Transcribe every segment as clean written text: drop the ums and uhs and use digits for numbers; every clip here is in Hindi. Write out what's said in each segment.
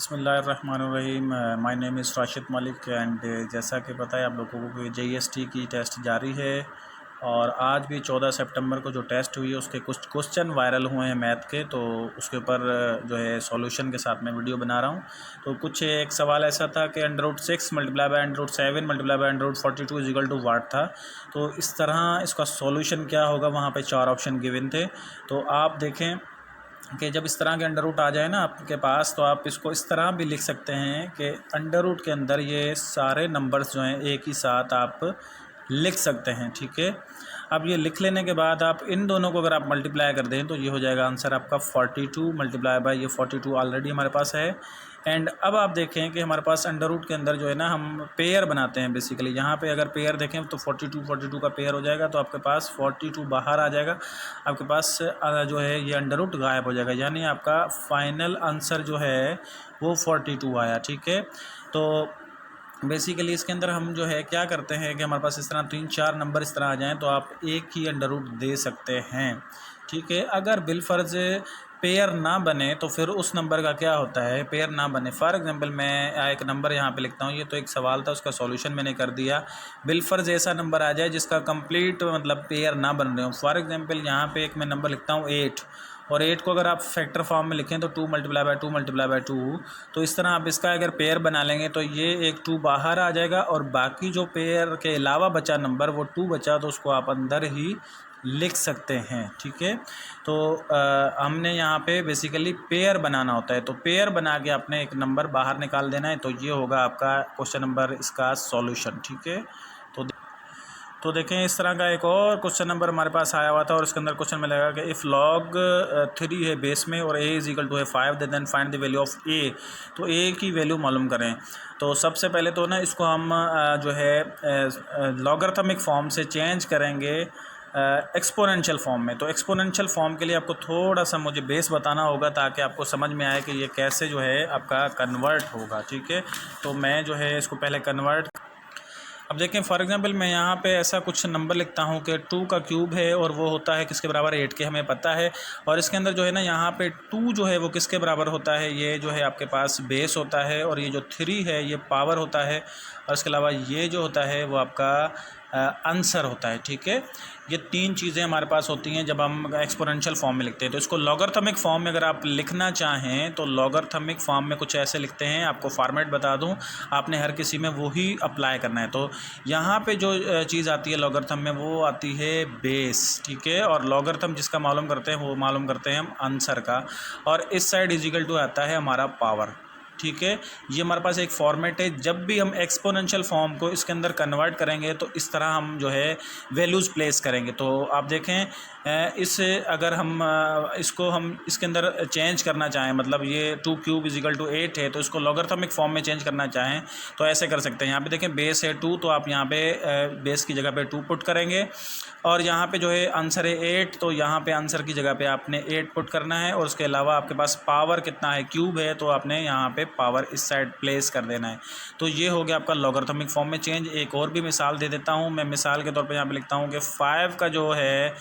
बिस्मिल्लाहिर्रहमानिर्रहीम। My name is Rashid Malik and जैसा कि पता है आप लोगों को JST की टेस्ट जारी है और आज भी 14 सितंबर को जो टेस्ट हुई है उसके कुछ क्वेश्चन वायरल हुए हैं मैथ के, तो उसके ऊपर जो है सॉल्यूशन के साथ मैं वीडियो बना रहा हूं। तो कुछ एक सवाल ऐसा था कि √6 multiply by √7 multiply by √42 is equal to what था। तो इस तरह इसका सॉल्यूशन क्या होगा, वहाँ पे 4 ऑप्शन गिवन थे। तो आप देखें कि जब इस तरह के अंडर रूट आ जाए ना आपके पास, तो आप इसको इस तरह भी लिख सकते हैं कि अंडर रूट के अंदर ये सारे नंबर्स जो हैं एक ही साथ आप लिख सकते हैं। ठीक है, अब ये लिख लेने के बाद आप इन दोनों को अगर आप मल्टीप्लाई कर दें तो ये हो जाएगा आंसर आपका 42 मल्टीप्लाई बाय ये 42 ऑलरेडी हमारे पास है। एंड अब आप देखें कि हमारे पास अंडर रूट के अंदर जो है ना हम पेयर बनाते हैं बेसिकली। यहाँ पे अगर पेयर देखें तो 42 का पेयर हो जाएगा, तो आपके पास 42 बाहर आ जाएगा, आपके पास जो है ये अंडर रूट गायब हो जाएगा, यानी आपका फाइनल आंसर जो है वो 42 आया। ठीक है, तो बेसिकली इसके अंदर हम जो है क्या करते हैं कि हमारे पास इस तरह 3-4 नंबर इस तरह आ जाएं तो आप एक ही अंडर रूट दे सकते हैं। ठीक है, अगर बिलफर्ज पेयर ना बने तो फिर उस नंबर का क्या होता है, पेयर ना बने। फॉर एग्जांपल मैं एक नंबर यहाँ पे लिखता हूँ, ये तो एक सवाल था उसका सॉल्यूशन मैंने कर दिया। बिलफर्ज ऐसा नंबर आ जाए जिसका कंप्लीट मतलब पेयर ना बन रहे हो। फॉर एग्जांपल यहाँ पे एक मैं नंबर लिखता हूँ 8, और 8 को अगर आप फैक्टर फॉर्म में लिखें तो 2 मल्टीप्लाई बाय 2 मल्टीप्लाई बाय 2, तो इस तरह आप इसका अगर पेयर बना लेंगे तो ये एक 2 बाहर आ जाएगा और बाकी जो पेयर के अलावा बचा नंबर वो 2 बचा, तो उसको आप अंदर ही लिख सकते हैं। ठीक है, तो हमने यहाँ पे बेसिकली पेयर बनाना होता है, तो पेयर बना के आपने एक नंबर बाहर निकाल देना है, तो ये होगा आपका क्वेश्चन नंबर इसका सॉल्यूशन। ठीक है, तो देखें इस तरह का एक और क्वेश्चन नंबर हमारे पास आया हुआ था और इसके अंदर क्वेश्चन मिलेगा कि इफ़ लॉग 3 है बेस में और a इज इक्वल टू है 5, then find the value of a। तो a की वैल्यू मालूम करें। तो सबसे पहले तो ना इसको हम जो है लॉगरिथमिक फॉर्म से चेंज करेंगे एक्सपोनेंशियल फॉर्म में। तो एक्सपोनेंशियल फॉर्म के लिए आपको थोड़ा सा मुझे बेस बताना होगा ताकि आपको समझ में आए कि ये कैसे जो है आपका कन्वर्ट होगा। ठीक है, तो मैं जो है इसको पहले कन्वर्ट। अब देखें फॉर एग्जांपल मैं यहाँ पे ऐसा कुछ नंबर लिखता हूँ कि 2 का क्यूब है और वो होता है किसके बराबर, 8 के, हमें पता है। और इसके अंदर जो है ना यहाँ पे 2 जो है वो किसके बराबर होता है, ये जो है आपके पास बेस होता है, और ये जो 3 है ये पावर होता है, और इसके अलावा ये जो होता है वो आपका आंसर होता है। ठीक है, ये 3 चीज़ें हमारे पास होती हैं जब हम एक्सपोनेंशियल फॉर्म में लिखते हैं। तो इसको लॉगरिथमिक फॉर्म में अगर आप लिखना चाहें तो लॉगरिथमिक फॉर्म में कुछ ऐसे लिखते हैं, आपको फॉर्मेट बता दूं, आपने हर किसी में वही अप्लाई करना है। तो यहाँ पे जो चीज़ आती है लॉगरिथम में वो आती है बेस। ठीक है, और लॉगरिथम जिसका मालूम करते हैं वो मालूम करते हैं हम आंसर का, और इस साइड इज इक्वल टू आता है हमारा पावर। ठीक है, ये हमारे पास एक फॉर्मेट है। जब भी हम एक्सपोनेंशियल फॉर्म को इसके अंदर कन्वर्ट करेंगे तो इस तरह हम जो है वैल्यूज़ प्लेस करेंगे। तो आप देखें इस अगर हम इसको हम इसके अंदर चेंज करना चाहें, मतलब ये 2 क्यूब इज इक्वल टू 8 है, तो इसको लॉगरिथमिक फॉर्म में चेंज करना चाहें तो ऐसे कर सकते हैं। यहाँ पे देखें बेस है 2, तो आप यहाँ पे बेस की जगह पे 2 पुट करेंगे, और यहाँ पे जो है आंसर है 8, तो यहाँ पे आंसर की जगह पे आपने 8 पुट करना है, और उसके अलावा आपके पास पावर कितना है, क्यूब है, तो आपने यहाँ पे पावर इस साइड प्लेस कर देना है। तो ये हो गया आपका लॉगरिथमिक फॉर्म में चेंज। एक और भी मिसाल दे देता हूँ मैं। मिसाल के तौर पे यहाँ पे लिखता हूँ कि 5 का जो है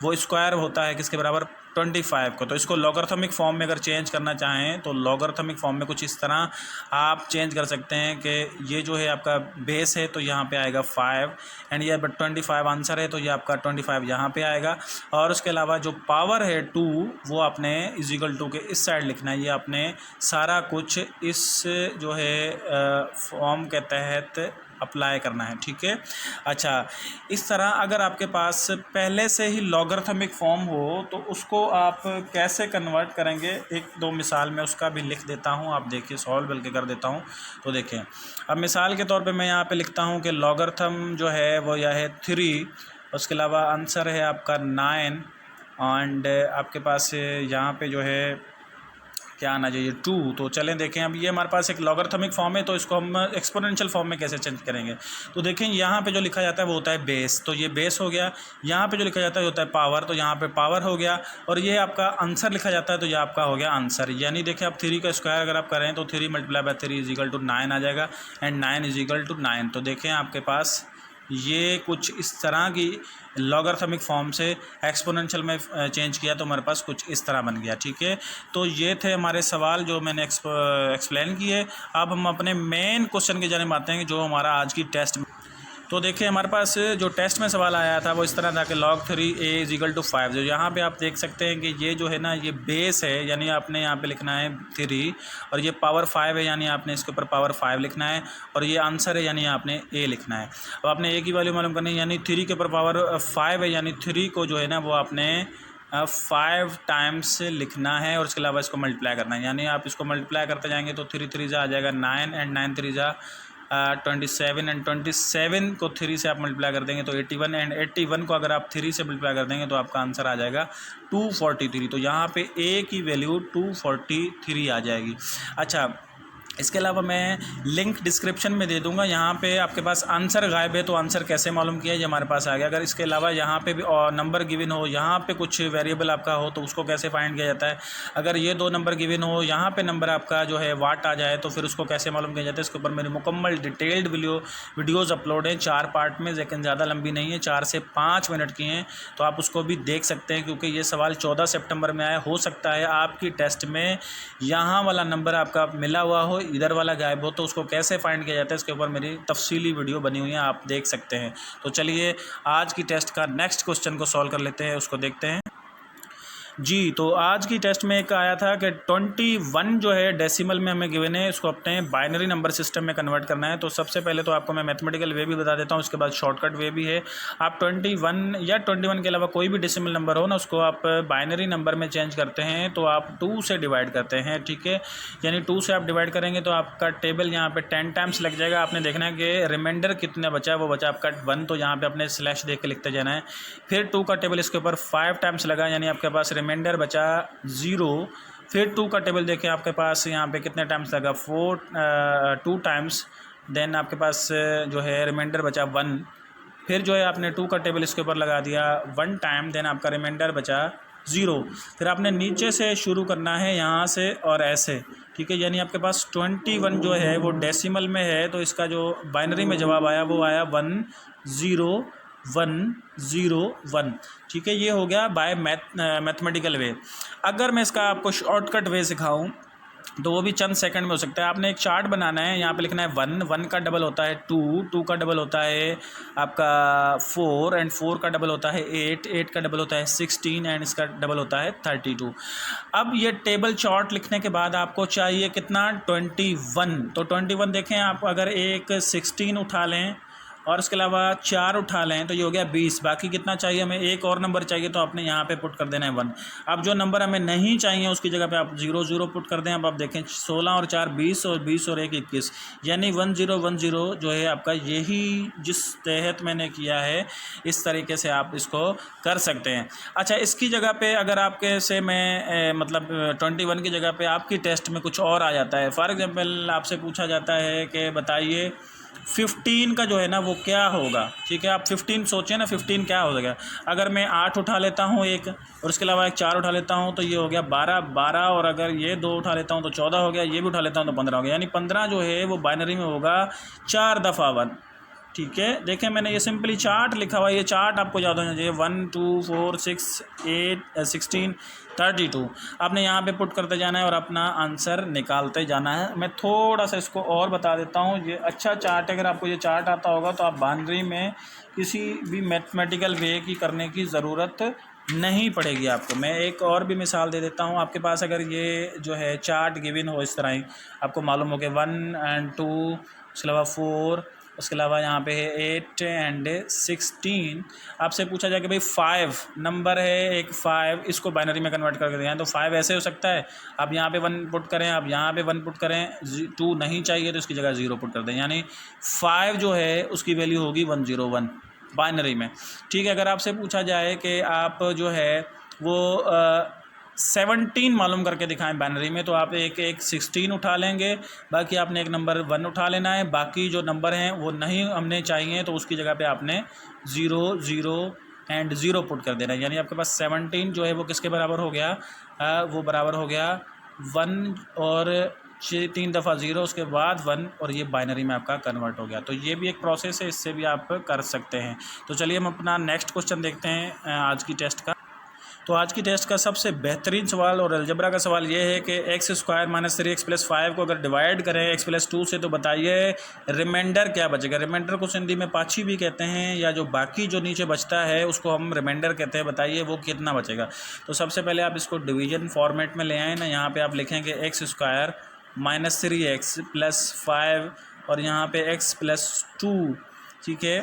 वो स्क्वायर होता है किसके बराबर, 25 को। तो इसको लॉगरिथमिक फॉर्म में अगर चेंज करना चाहें तो लॉगरिथमिक फॉर्म में कुछ इस तरह आप चेंज कर सकते हैं कि ये जो है आपका बेस है तो यहाँ पे आएगा 5, एंड ये 25 आंसर है तो ये आपका 25 यहाँ पे आएगा, और उसके अलावा जो पावर है 2 वो आपने इज इक्वल टू के इस साइड लिखना है। ये आपने सारा कुछ इस जो है फॉर्म के तहत अप्लाई करना है। ठीक है, अच्छा, इस तरह अगर आपके पास पहले से ही लॉगरिथमिक फॉर्म हो तो उसको आप कैसे कन्वर्ट करेंगे, 1-2 मिसाल में उसका भी लिख देता हूँ। आप देखिए सॉल्व बल्कि कर देता हूँ। तो देखें अब मिसाल के तौर पे मैं यहाँ पे लिखता हूँ कि लॉगरिथम जो है वो यह है 3, उसके अलावा आंसर है आपका 9, एंड आपके पास यहाँ पे जो है क्या आना चाहिए 2। तो चलें देखें, अब ये हमारे पास एक लॉगरिथमिक फॉर्म है तो इसको हम एक्सपोनेंशियल फॉर्म में कैसे चेंज करेंगे। तो देखें यहाँ पे जो लिखा जाता है वो होता है बेस, तो ये बेस हो गया। यहाँ पे जो लिखा जाता है वो होता है पावर, तो यहाँ पे पावर हो गया, और ये आपका आंसर लिखा जाता है तो ये आपका हो गया आंसर। यानी देखें आप 3 का स्क्वायर अगर आप करें तो 3 multiply by 3 is equal to 9 आ जाएगा, एंड 9 इज इक्वल टू 9। तो देखें आपके पास ये कुछ इस तरह की लॉगरिथमिक फॉर्म से एक्सपोनेंशियल में चेंज किया तो हमारे पास कुछ इस तरह बन गया। ठीक है, तो ये थे हमारे सवाल जो मैंने एक्सप्लेन किए। अब हम अपने मेन क्वेश्चन की जानिब आते हैं जो हमारा आज की टेस्ट में। तो देखिए हमारे पास जो टेस्ट में सवाल आया था वो इस तरह था कि log 3a = 5। जो यहाँ पे आप देख सकते हैं कि ये जो है ना ये बेस है, यानी आपने यहाँ पे लिखना है 3 और ये पावर 5 है यानी आपने इसके ऊपर पावर 5 लिखना है और ये आंसर है यानी आपने a लिखना है। अब आपने a की वैल्यू मालूम करनी है, यानी 3 के ऊपर पावर 5 है यानी 3 को जो है ना वो आपने 5 टाइम्स लिखना है और उसके अलावा इसको मल्टीप्लाई करना है। यानी आप इसको मल्टीप्लाई करते जाएंगे तो 3 3 आ जाएगा 9 एंड 9 3 27 एंड 27 को 3 से आप मल्टीप्लाई कर देंगे तो 81 एंड 81 को अगर आप 3 से मल्टीप्लाई कर देंगे तो आपका आंसर आ जाएगा 243। तो यहाँ पे a की वैल्यू 243 आ जाएगी। अच्छा, इसके अलावा मैं लिंक डिस्क्रिप्शन में दे दूंगा। यहाँ पे आपके पास आंसर गायब है तो आंसर कैसे मालूम किया, ये हमारे पास आ गया। अगर इसके अलावा यहाँ पे भी नंबर गिवन हो, यहाँ पे कुछ वेरिएबल आपका हो तो उसको कैसे फाइंड किया जाता है। अगर ये 2 नंबर गिवन हो, यहाँ पे नंबर आपका जो है वाट आ जाए तो फिर उसको कैसे मालूम किया जाता है। इसके ऊपर मेरी मुकम्मल डिटेल्ड वीडियोज़ अपलोड हैं 4 पार्ट में, लेकिन ज़्यादा लंबी नहीं है, 4 से 5 मिनट की हैं, तो आप उसको भी देख सकते हैं क्योंकि ये सवाल 14 सितंबर में आया। हो सकता है आपकी टेस्ट में यहाँ वाला नंबर आपका मिला हुआ हो, इधर वाला गायब हो, तो उसको कैसे फाइंड किया जाता है इसके ऊपर मेरी तफसीली वीडियो बनी हुई है, आप देख सकते हैं। तो चलिए आज की टेस्ट का नेक्स्ट क्वेश्चन को सॉल्व कर लेते हैं, उसको देखते हैं जी। तो आज की टेस्ट में एक आया था कि 21 जो है डेसिमल में हमें गिवन है, इसको अपने बाइनरी नंबर सिस्टम में कन्वर्ट करना है। तो सबसे पहले तो आपको मैं मैथमेटिकल वे भी बता देता हूँ, उसके बाद शॉर्टकट वे भी है। आप 21 या 21 के अलावा कोई भी डेसिमल नंबर हो ना, उसको आप बाइनरी नंबर में चेंज करते हैं तो आप 2 से डिवाइड करते हैं। ठीक है, यानी 2 से आप डिवाइड करेंगे तो आपका टेबल यहाँ पर 10 टाइम्स लग जाएगा। आपने देखना है कि रिमाइंडर कितना बचा है, वो बचा आपका 1, तो यहाँ पर अपने स्लैश देख के लिखते जाना है। फिर 2 का टेबल इसके ऊपर 5 टाइम्स लगा, यानी आपके पास रिमाइंडर बचा 0। फिर 2 का टेबल देखें आपके पास यहाँ पे कितने टाइम्स लगा, 2 टाइम्स। देन आपके पास जो है रिमाइंडर बचा 1। फिर जो है आपने 2 का टेबल इसके ऊपर लगा दिया 1 टाइम, देन आपका रिमाइंडर बचा 0। फिर आपने नीचे से शुरू करना है यहाँ से और ऐसे। ठीक है, यानी आपके पास 21 जो है वो डेसिमल में है, तो इसका जो बाइनरी में जवाब आया वो आया 10101। ठीक है, ये हो गया बाय मैथमेटिकल वे। अगर मैं इसका आपको शॉर्टकट वे सिखाऊं तो वो भी चंद सेकंड में हो सकता है। आपने एक चार्ट बनाना है, यहाँ पे लिखना है 1 का डबल होता है 2 का डबल होता है आपका 4 एंड 4 का डबल होता है 8 का डबल होता है 16 एंड इसका डबल होता है 32। अब ये टेबल चार्ट लिखने के बाद आपको चाहिए कितना, 21। तो 21 देखें आप, अगर एक 16 उठा लें और उसके अलावा 4 उठा लें तो ये हो गया 20। बाकी कितना चाहिए हमें, एक और नंबर चाहिए, तो आपने यहाँ पे पुट कर देना है 1। अब जो नंबर हमें नहीं चाहिए उसकी जगह पे आप 0 पुट कर दें। अब आप देखें 16 और 4 20 और 20 और 1 21, यानी 1010 जो है आपका, यही जिस तहत मैंने किया है इस तरीके से आप इसको कर सकते हैं। अच्छा, इसकी जगह पे अगर आपके से मैं मतलब 21 की जगह पे आपकी टेस्ट में कुछ और आ जाता है। फॉर एग्जाम्पल आपसे पूछा जाता है कि बताइए 15 का जो है ना वो क्या होगा। ठीक है, आप 15 सोचें ना, 15 क्या हो जाएगा। अगर मैं 8 उठा लेता हूँ एक और उसके अलावा एक 4 उठा लेता हूँ तो ये हो गया 12 और अगर ये 2 उठा लेता हूँ तो 14 हो गया, ये भी उठा लेता हूँ तो 15 हो गया। यानी 15 जो है वो बाइनरी में होगा 4 दफ़ा 1। ठीक है, देखें मैंने ये सिंपली चार्ट लिखा हुआ है, ये चार्ट आपको याद होना चाहिए। 1 2 4 6 8 16 32 आपने यहाँ पे पुट करते जाना है और अपना आंसर निकालते जाना है। मैं थोड़ा सा इसको और बता देता हूँ, ये अच्छा चार्ट है। अगर आपको ये चार्ट आता होगा तो आप बाइनरी में किसी भी मैथमेटिकल वे की करने की ज़रूरत नहीं पड़ेगी आपको। मैं एक और भी मिसाल दे देता हूँ। आपके पास अगर ये जो है चार्ट गिवन हो इस तरह ही, आपको मालूम हो कि 1 एंड 2, उसके अलावा 4, उसके अलावा यहाँ पे है 8 एंड 16। आपसे पूछा जाए कि भाई 5 नंबर है, एक 5, इसको बाइनरी में कन्वर्ट करके दें तो 5 ऐसे हो सकता है। आप यहाँ पे 1 पुट करें, आप यहाँ पे 1 पुट करें, 2 नहीं चाहिए तो इसकी जगह 0 पुट कर दें, यानी 5 जो है उसकी वैल्यू होगी 101 बाइनरी में। ठीक है, अगर आपसे पूछा जाए कि आप जो है वो 17 मालूम करके दिखाएं बाइनरी में, तो आप एक 16 उठा लेंगे, बाकी आपने एक नंबर 1 उठा लेना है। बाकी जो नंबर हैं वो नहीं हमने चाहिए तो उसकी जगह पे आपने 0 एंड 0 पुट कर देना है। यानी आपके पास 17 जो है वो किसके बराबर हो गया, वो बराबर हो गया 1 और 3 दफ़ा 0 उसके बाद 1 और ये बाइनरी में आपका कन्वर्ट हो गया। तो ये भी एक प्रोसेस है, इससे भी आप कर सकते हैं। तो चलिए हम अपना नेक्स्ट क्वेश्चन देखते हैं आज की टेस्ट का। तो आज की टेस्ट का सबसे बेहतरीन सवाल और अलजबरा का सवाल ये है कि x square minus 3x plus 5 को अगर डिवाइड करें x प्लस 2 से तो बताइए रिमाइंडर क्या बचेगा। रिमाइंडर को हिंदी में पाछी भी कहते हैं, या जो बाकी जो नीचे बचता है उसको हम रिमाइंडर कहते हैं। बताइए वो कितना बचेगा। तो सबसे पहले आप इसको डिवीजन फॉर्मेट में ले आए ना। यहाँ पर आप लिखेंगे x square minus 3x plus 5 और यहाँ पे x प्लस 2, ठीक है,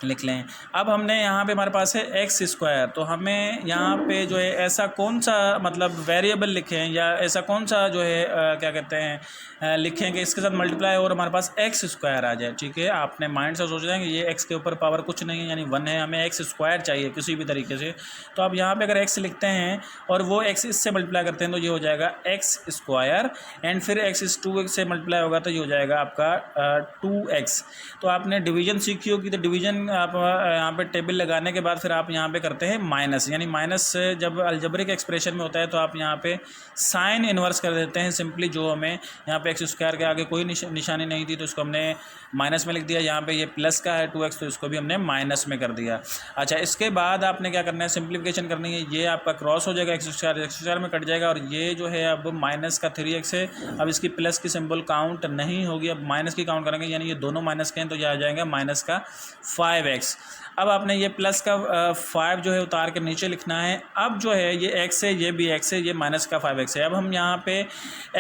लिख लें। अब हमने यहाँ पे हमारे पास है एक्स स्क्वायर, तो हमें यहाँ पे जो है ऐसा कौन सा मतलब वेरिएबल लिखें या ऐसा कौन सा जो है क्या कहते हैं लिखें कि इसके साथ मल्टीप्लाई और हमारे पास एक्स स्क्वायर आ जाए। ठीक है, आपने माइंड से सोच जाएंगे ये एक्स के ऊपर पावर कुछ नहीं है यानी 1 है, हमें एक्स स्क्वायर चाहिए किसी भी तरीके से। तो आप यहाँ पे अगर एक्स लिखते हैं और वो एक्स इससे मल्टीप्लाई करते हैं तो ये हो जाएगा एक्स स्क्वायर, एंड फिर एक्स इस 2x से मल्टीप्लाई होगा तो ये हो जाएगा आपका 2x। तो आपने डिवीजन सीखी होगी, तो डिवीजन आप यहाँ पे टेबल लगाने के बाद फिर आप यहाँ पे करते हैं माइनस, यानी माइनस जब अलजेब्रिक एक्सप्रेशन में होता है तो आप यहाँ पे साइन इन्वर्स कर देते हैं सिंपली। जो हमें यहाँ पे एक्स स्क्वायर के आगे कोई निशानी नहीं थी तो इसको हमने माइनस में लिख दिया। यहाँ पे ये प्लस का है 2x तो इसको भी हमने माइनस में कर दिया। अच्छा, इसके बाद आपने क्या करना है, सिंप्लीफिकेशन करनी है। ये आपका क्रॉस हो जाएगा, एक्स स्क्वायर में कट जाएगा और ये जो है अब माइनस का 3x है। अब इसकी प्लस की सिंबल काउंट नहीं होगी, अब माइनस की काउंट करेंगे, यानी ये दोनों माइनस के हैं तो ये आ जाएगा माइनस का 5x। अब आपने ये प्लस का 5 जो है उतार के नीचे लिखना है। अब जो है ये x है, ये भी x है, ये माइनस का 5x है। अब हम यहाँ पे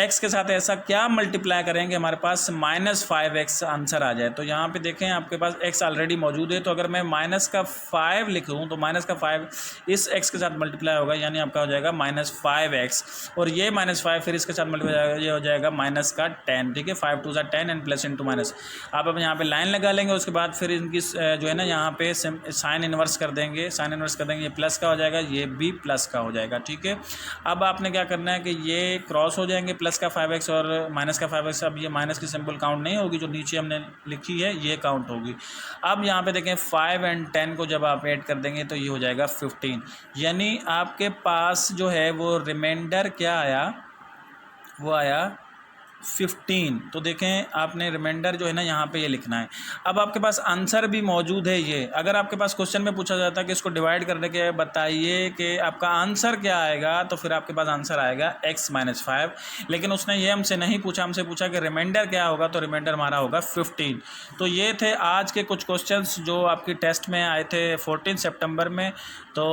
x के साथ ऐसा क्या मल्टीप्लाई करेंगे हमारे पास माइनस 5x आंसर आ जाए। तो यहाँ पे देखें आपके पास x ऑलरेडी मौजूद है, तो अगर मैं माइनस का 5 लिखूँ तो माइनस का 5 इस x के साथ मल्टीप्लाई होगा, यानी आपका हो जाएगा माइनस 5x, और ये माइनस 5 फिर इसके साथ मल्टीप्लाई हो जाएगा, ये हो जाएगा माइनस का 10। ठीक है, 5 2 10 एंड प्लस इंटू माइनस। आप अब यहाँ पे लाइन लगा लेंगे, उसके बाद फिर इनकी जो है ना यहाँ पे साइन इन्वर्स कर देंगे, साइन इन्वर्स कर देंगे, ये प्लस का हो जाएगा, ये भी प्लस का हो जाएगा। ठीक है, अब आपने क्या करना है कि ये क्रॉस हो जाएंगे, प्लस का 5x और माइनस का 5x। अब ये माइनस की सिंबल काउंट नहीं होगी, जो नीचे हमने लिखी है ये काउंट होगी। अब यहाँ पे देखें 5 और 10 को जब आप ऐड कर देंगे तो ये हो जाएगा 15, यानी आपके पास जो है वो रिमाइंडर क्या आया, वो आया 15। तो देखें आपने रिमाइंडर जो है ना यहाँ पे ये लिखना है। अब आपके पास आंसर भी मौजूद है। ये अगर आपके पास क्वेश्चन में पूछा जाता है कि इसको डिवाइड करने के बताइए कि आपका आंसर क्या आएगा, तो फिर आपके पास आंसर आएगा x माइनस 5। लेकिन उसने ये हमसे नहीं पूछा, हमसे पूछा कि रिमाइंडर क्या होगा, तो रिमाइंडर हमारा होगा 15। तो ये थे आज के कुछ क्वेश्चंस जो आपकी टेस्ट में आए थे 14 सितंबर में। तो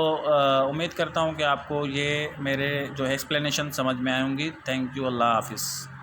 उम्मीद करता हूँ कि आपको ये मेरे जो है एक्सप्लेनेशन समझ में आएंगी। थैंक यू, अल्लाह हाफिज़।